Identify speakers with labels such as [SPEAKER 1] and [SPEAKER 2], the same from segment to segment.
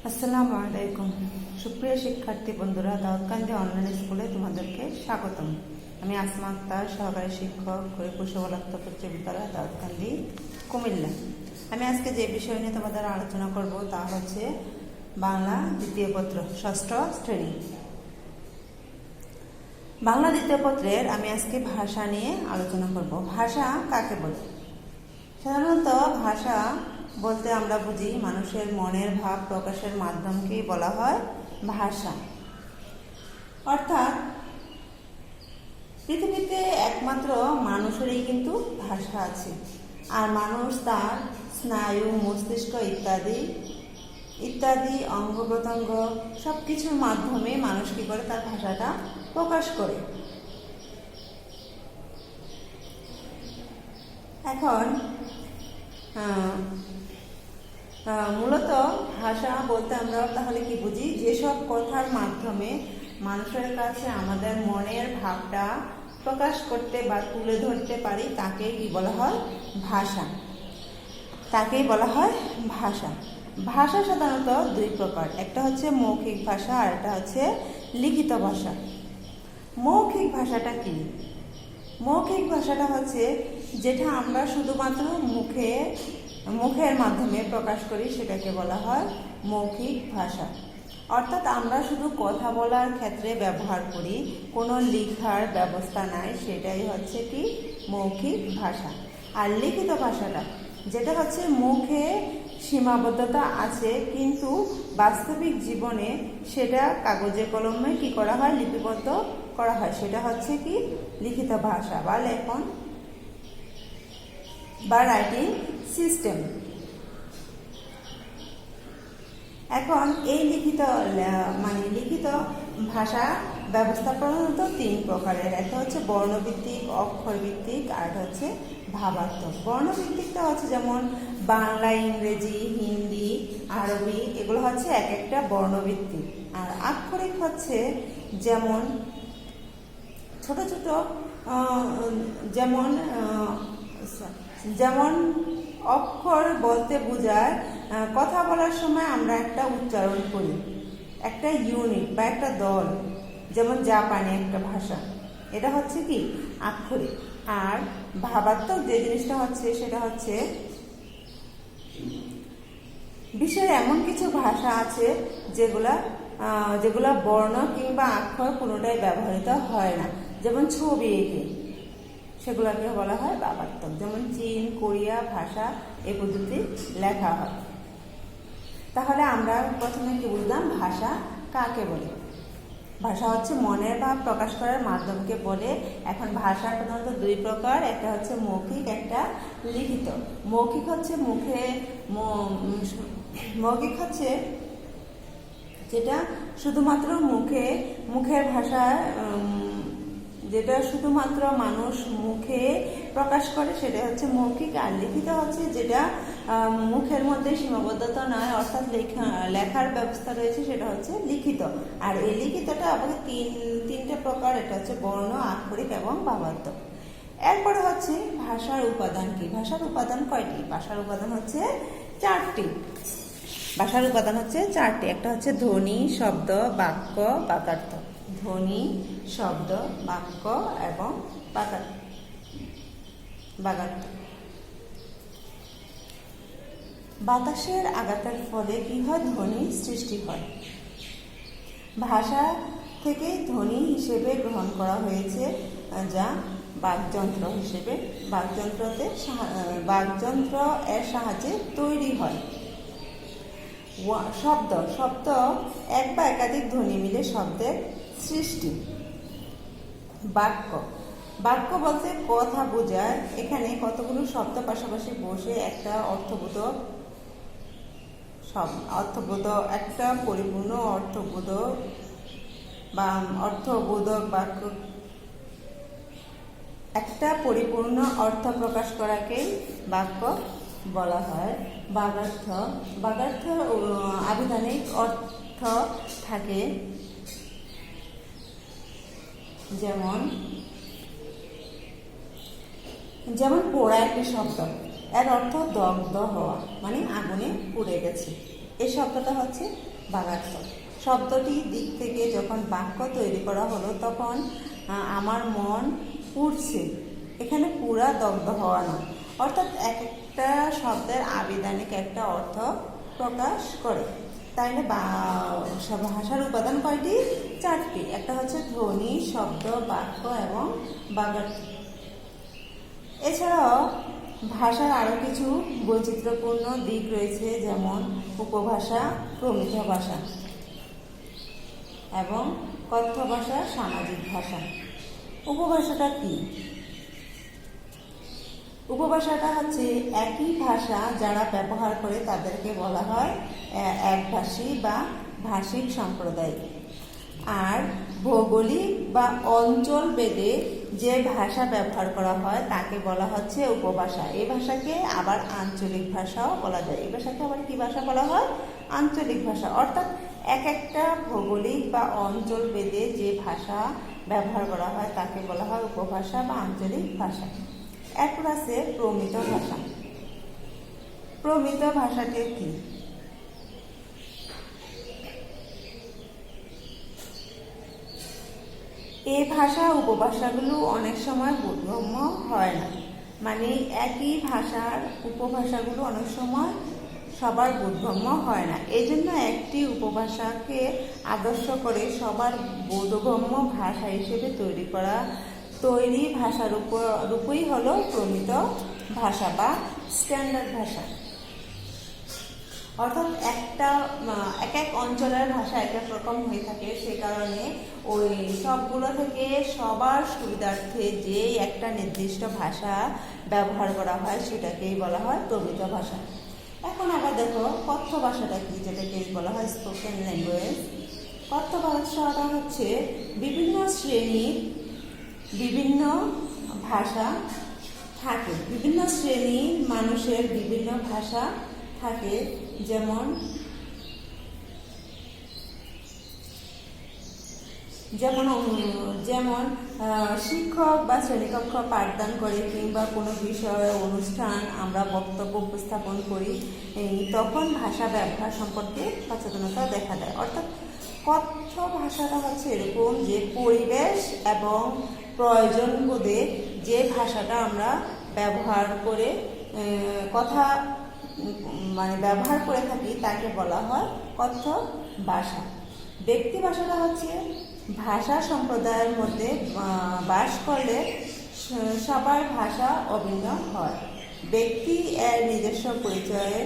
[SPEAKER 1] আসসালামু আলাইকুম সুপ্রিয় শিক্ষার্থী বন্ধুরা, দাউদকান্দি অনলাইন স্কুলে তোমাদেরকে স্বাগতম। আমি আসমা আক্তার, সহকারী শিক্ষক, হরিপুর সবলাত্মক উচ্চ বিদ্যালয়, দাউদকান্দি, কুমিল্লা। আমি আজকে যে বিষয় নিয়ে তোমাদের আলোচনা করব তা হচ্ছে বাংলা দ্বিতীয় পত্র, ষষ্ঠ শ্রেণী। বাংলা দ্বিতীয় পত্রের আমি আজকে ভাষা নিয়ে আলোচনা করব। ভাষা কাকে বলে? সাধারণত ভাষা বলতে আমরা বুঝি মানুষের মনের ভাব প্রকাশের মাধ্যমকেই বলা হয় ভাষা। অর্থাৎ পৃথিবীতে একমাত্র মানুষেরই কিন্তু ভাষা আছে, আর মানুষ তার স্নায়ু, মস্তিষ্ক ইত্যাদি অঙ্গ প্রত্যঙ্গ সব কিছুর মাধ্যমে মানুষ কি করে তার ভাষাটা প্রকাশ করে। এখন মূলত ভাষা বলতে আমরা তাহলে কি বুঝি? যেসব কথার মাধ্যমে মানুষের কাছে আমাদের মনের ভাবটা প্রকাশ করতে বা তুলে ধরতে পারি তাকেই কি বলা হয়? ভাষা। তাকেই বলা হয় ভাষা। ভাষা সাধারণত দুই প্রকার, একটা হচ্ছে মৌখিক ভাষা আর একটা হচ্ছে লিখিত ভাষা। মৌখিক ভাষাটা কি? মৌখিক ভাষাটা হচ্ছে যেটা আমরা শুধুমাত্র মুখের মাধ্যমে প্রকাশ করি, সেটাকে বলা হয় মৌখিক ভাষা। অর্থাৎ আমরা শুধু কথা বলার ক্ষেত্রে ব্যবহার করি, কোনো লেখার ব্যবস্থা নাই, সেটাই হচ্ছে কি মৌখিক ভাষা। আর লিখিত ভাষাটা যেটা হচ্ছে মুখে সীমাবদ্ধতা আছে, কিন্তু বাস্তবিক জীবনে সেটা কাগজে কলমে কি করা হয়? লিপিবদ্ধ করা হয়, সেটা হচ্ছে কি লিখিত ভাষা বা লেখন বা রাইটিং সিস্টেম। এখন এই লিখিত ভাষা ব্যবস্থা প্রধানত তিন প্রকারের। একটা হচ্ছে বর্ণভিত্তিক, অক্ষরভিত্তিক, আর হচ্ছে ভাবাত্মক। বর্ণভিত্তিকটা হচ্ছে যেমন বাংলা, ইংরেজি, হিন্দি, আরবি, এগুলো হচ্ছে এক একটা বর্ণভিত্তিক। আর আক্ষরিক হচ্ছে যেমন ছোট ছোট যেমন অক্ষর বলতে বোঝায় কথা বলার সময় আমরা একটা উচ্চারণ করি, একটা ইউনিট বা একটা দল, যেমন জাপানি একটা ভাষা, এটা হচ্ছে কি আক্ষরিক। আর ভাবাত্মক যে জিনিসটা হচ্ছে সেটা হচ্ছে বিশ্বের এমন কিছু ভাষা আছে যেগুলা বর্ণ কিংবা অক্ষর কোনোটাই ব্যবহৃত হয় না, যেমন ছবি এঁকে, সেগুলোকে বলা হয় ভাবাত্মক। যেমন চীন, কোরিয়া ভাষা এই পদ্ধতি লেখা হয়। তাহলে আমরা প্রথমে কি বুঝলাম ভাষা কাকে বলে? ভাষা হচ্ছে মনের ভাব প্রকাশ করার মাধ্যমকে বলে। এখন ভাষা সাধারণত দুই প্রকার, একটা হচ্ছে মৌখিক, একটা লিখিত। মৌখিক হচ্ছে যেটা শুধুমাত্র মুখের ভাষা, যেটা শুধুমাত্র মানুষ মুখে প্রকাশ করে, সেটা হচ্ছে মৌখিক। আর লিখিত হচ্ছে যেটা মুখের মধ্যে সীমাবদ্ধতা নয়, অর্থাৎ লেখার ব্যবস্থা রয়েছে, সেটা হচ্ছে লিখিত। আর এই লিখিতটা আবার তিনটা প্রকার, এটা হচ্ছে বর্ণ, আক্ষরিক এবং ভাবাত্মক। এরপরে হচ্ছে ভাষার উপাদান কি? ভাষার উপাদান কয়টি? ভাষার উপাদান হচ্ছে চারটি। একটা হচ্ছে ধ্বনি, শব্দ, বাক্য, বাগার্থ। ধ্বনি, শব্দ, বাক্য এবং বাগার্থ। বাতাসের আঘাতের ফলে কি হয়? ধ্বনি সৃষ্টি হয়। ভাষা থেকে ধ্বনি হিসেবে গ্রহণ করা হয়েছে, যা বাকযন্ত্র এর সাহায্যে তৈরি হয়। শব্দ এক বা একাধিক ধ্বনি মিলে শব্দের সৃষ্টি। বাক্য বলতে কথা বোঝায়। এখানে কতগুলো শব্দ পাশাপাশি বসে একটা একটা পরিপূর্ণ অর্থবোধক বাক্য, একটা পরিপূর্ণ অর্থ প্রকাশ করাকেই বাক্য বলা হয়। বাগার্থ আবিধানিক অর্থ থাকে, যেমন পোড়া একটি শব্দ, এর অর্থ দগ্ধ হওয়া, মানে আগুনে পুড়ে গেছে। এই শব্দটা হচ্ছে বাগার্থ। শব্দটির দিক থেকে যখন বাক্য তৈরি করা হলো তখন আমার মন পুড়ছে, এখানে পুরা দগ্ধ হওয়া না, অর্থাৎ এক একটা শব্দের আবিধানিক একটা অর্থ প্রকাশ করে। তাইলে ভাষার উপাদান কয়টি? 4টি। একটা হচ্ছে ধ্বনি, শব্দ, বাক্য এবং বাগার্থ। এছাড়াও ভাষার আরও কিছু বৈচিত্র্যপূর্ণ দিক রয়েছে, যেমন উপভাষা, প্রমিত ভাষা এবং কথ্য ভাষা, সামাজিক ভাষা। উপভাষাটা কি? উপভাষাটা হচ্ছে একই ভাষা যারা ব্যবহার করে তাদেরকে বলা হয় একভাষী বা ভাষিক সম্প্রদায়। আর ভৌগোলিক বা অঞ্চল ভেদে যে ভাষা ব্যবহার করা হয় তাকে বলা হচ্ছে উপভাষা। এই ভাষাকে আবার আঞ্চলিক ভাষাও বলা যায়। এই ভাষাকে আবার কি ভাষা বলা হয়? আঞ্চলিক ভাষা। অর্থাৎ এক একটা ভৌগোলিক বা অঞ্চল ভেদে যে ভাষা ব্যবহার করা হয় তাকে বলা হয় উপভাষা বা আঞ্চলিক ভাষা। এরপর আছে প্রমিত ভাষা। প্রমিত ভাষাটি কি? এই ভাষা উপভাষাগুলো অনেক সময় বোধগম্য হয় না, মানে একই ভাষার উপভাষাগুলো অনেক সময় সবার বোধগম্য হয় না। এই জন্য একটি উপভাষাকে আদর্শ করে সবার বোধগম্য ভাষা হিসেবে তৈরি ভাষার রূপই হলো প্রমিত ভাষা বা স্ট্যান্ডার্ড ভাষা। অর্থাৎ এক এক অঞ্চলের ভাষা এক এক রকম হয়ে থাকে, সে কারণে ওই সবগুলো থেকে সবার সুবিধার্থে যে একটা নির্দিষ্ট ভাষা ব্যবহার করা হয় সেটাকেই বলা হয় প্রমিত ভাষা। এখন আবার দেখো কথ্য ভাষাটা কি, যেটাকে বলা হয় স্পোকেন ল্যাঙ্গুয়েজ। কথ্য ভাষাটা হচ্ছে বিভিন্ন শ্রেণীর বিভিন্ন ভাষা থাকে, বিভিন্ন শ্রেণীর মানুষের বিভিন্ন ভাষা থাকে। যেমন শিক্ষক বা শ্রেণীকক্ষ পাঠদান করে কিংবা কোনো বিষয়ে অনুষ্ঠান আমরা বক্তব্য উপস্থাপন করি, তখন ভাষা ব্যবহার সম্পর্কে সচেতনতা দেখা দেয়। অর্থাৎ কথ্য ভাষাটা হচ্ছে এরকম যে পরিবেশ এবং প্রয়োজন বোধে যে ভাষাটা আমরা ব্যবহার করে ব্যবহার করে থাকি তাকে বলা হয় কথ্য ভাষা। ব্যক্তি ভাষাটা হচ্ছে ভাষা সম্প্রদায়ের মধ্যে বাস করলে সবার ভাষা অভিন্ন হয়। ব্যক্তি এর নিজস্ব পরিচয়ে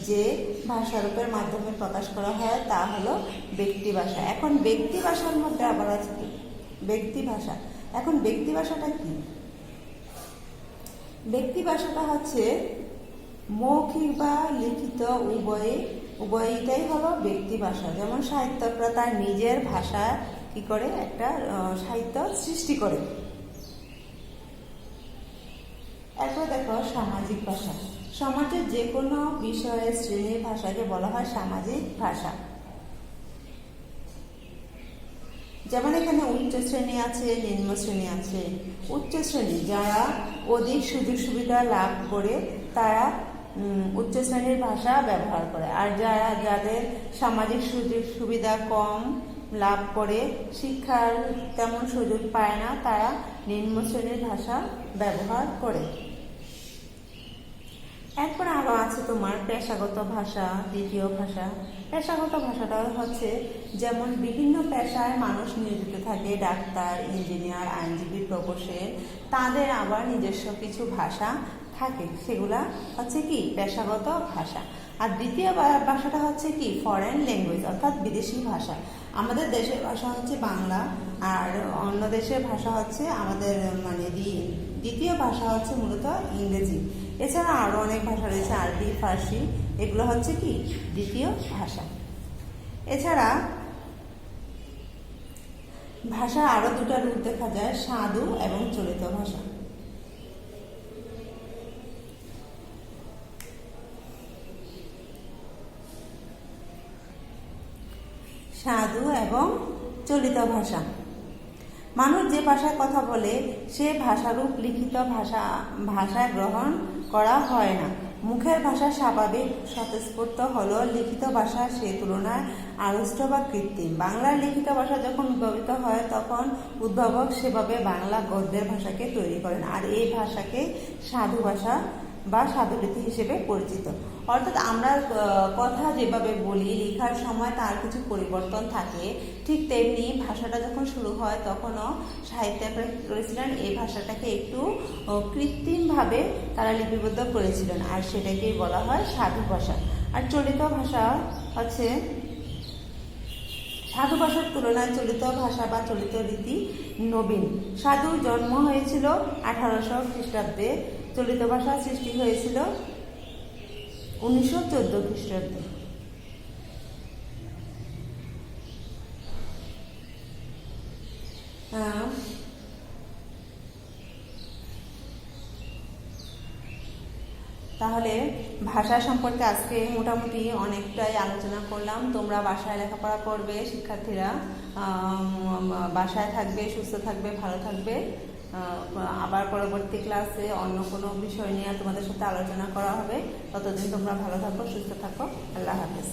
[SPEAKER 1] যে ভাষারূপের মাধ্যমে প্রকাশ করা হয় তা হলো ব্যক্তি ভাষা। এখন ব্যক্তি ভাষার মধ্যে আবার আছে কি ব্যক্তি ভাষা। এখন ব্যক্তি ভাষাটা কি? ব্যক্তি ভাষাটা হচ্ছে মৌখিক বা লিখিত উভয়টাই হলো ব্যক্তি ভাষা। যেমন সাহিত্যকরা তার নিজের ভাষা কি করে একটা সাহিত্য সৃষ্টি করে। এরপর দেখো সামাজিক ভাষা। সমাজের যে কোনো বিষয়ে শ্রেণীর ভাষাকে বলা হয় সামাজিক ভাষা। যেমন এখানে উচ্চ শ্রেণী আছে, নিম্ন শ্রেণী আছে। উচ্চ শ্রেণী যারা অধিক সুযোগ সুবিধা লাভ করে তারা উচ্চ শ্রেণীর ভাষা ব্যবহার করে, আর যাদের সামাজিক সুযোগ সুবিধা কম লাভ করে, শিক্ষার তেমন সুযোগ পায় না, তারা নিম্ন শ্রেণীর ভাষা ব্যবহার করে। এরপর আরো আছে তোমার পেশাগত ভাষা, দ্বিতীয় ভাষা। পেশাগত ভাষাটা হচ্ছে যেমন বিভিন্ন পেশায় মানুষ নিয়োজিত থাকে, ডাক্তার, ইঞ্জিনিয়ার, আইনজীবী, প্রকৌশলী, তাদের আবার নিজস্ব কিছু ভাষা থাকে, সেগুলা হচ্ছে কি পেশাগত ভাষা। আর দ্বিতীয় ভাষাটা হচ্ছে কি ফরেন ল্যাঙ্গুয়েজ, অর্থাৎ বিদেশি ভাষা। আমাদের দেশের ভাষা হচ্ছে বাংলা, আর অন্য দেশের ভাষা হচ্ছে আমাদের দ্বিতীয় ভাষা হচ্ছে মূলত ইংরেজি। এছাড়া আরো অনেক ভাষা রয়েছে, আরবি, ফার্সি, এগুলো হচ্ছে কি দ্বিতীয় ভাষা। এছাড়া ভাষার আরো দুটা রূপ দেখা যায়, সাধু এবং চলিত ভাষা। সাধু এবং চলিত ভাষা। মানুষ যে ভাষায় কথা বলে সে ভাষারূপ লিখিত ভাষায় গ্রহণ করা হয় না, মুখের ভাষা স্বাভাবিক স্বতঃস্ফূর্ত হলো, লিখিত ভাষা সে তুলনায় আড়ষ্ট বা কৃত্রিম। বাংলার লিখিত ভাষা যখন উদ্ভাবিত হয় তখন উদ্ভাবক সেভাবে বাংলা গদ্যের ভাষাকে তৈরি করেন, আর এই ভাষাকে সাধু ভাষা বা সাধুলিপি হিসেবে পরিচিত। অর্থাৎ আমরা কথা যেভাবে বলি, লেখার সময় তার কিছু পরিবর্তন থাকে, ঠিক তেমনি ভাষাটা যখন শুরু হয় তখনও সাহিত্যিকরা করেছিলেন এই ভাষাটাকে একটু কৃত্রিমভাবে তারা লিপিবদ্ধ করেছিলেন, আর সেটাকেই বলা হয় সাধু ভাষা। আর চলিত ভাষা হচ্ছে সাধু ভাষার তুলনায় চলিত ভাষা বা চলিত রীতি নবীন। সাধুর জন্ম হয়েছিল 1800 খ্রিস্টাব্দে, চলিত ভাষা সৃষ্টি হয়েছিল 1914 খ্রিস্টাব্দে। তাহলে ভাষা সম্পর্কে আজকে মোটামুটি অনেকটাই আলোচনা করলাম। তোমরা বাসায় লেখাপড়া করবে, শিক্ষার্থীরা বাসায় থাকবে, সুস্থ থাকবে, ভালো থাকবে। আবার পরবর্তী ক্লাসে অন্য কোনো বিষয় নিয়ে তোমাদের সাথে আলোচনা করা হবে। ততদিন তোমরা ভালো থাকো, সুস্থ থাকো। আল্লাহ হাফেজ।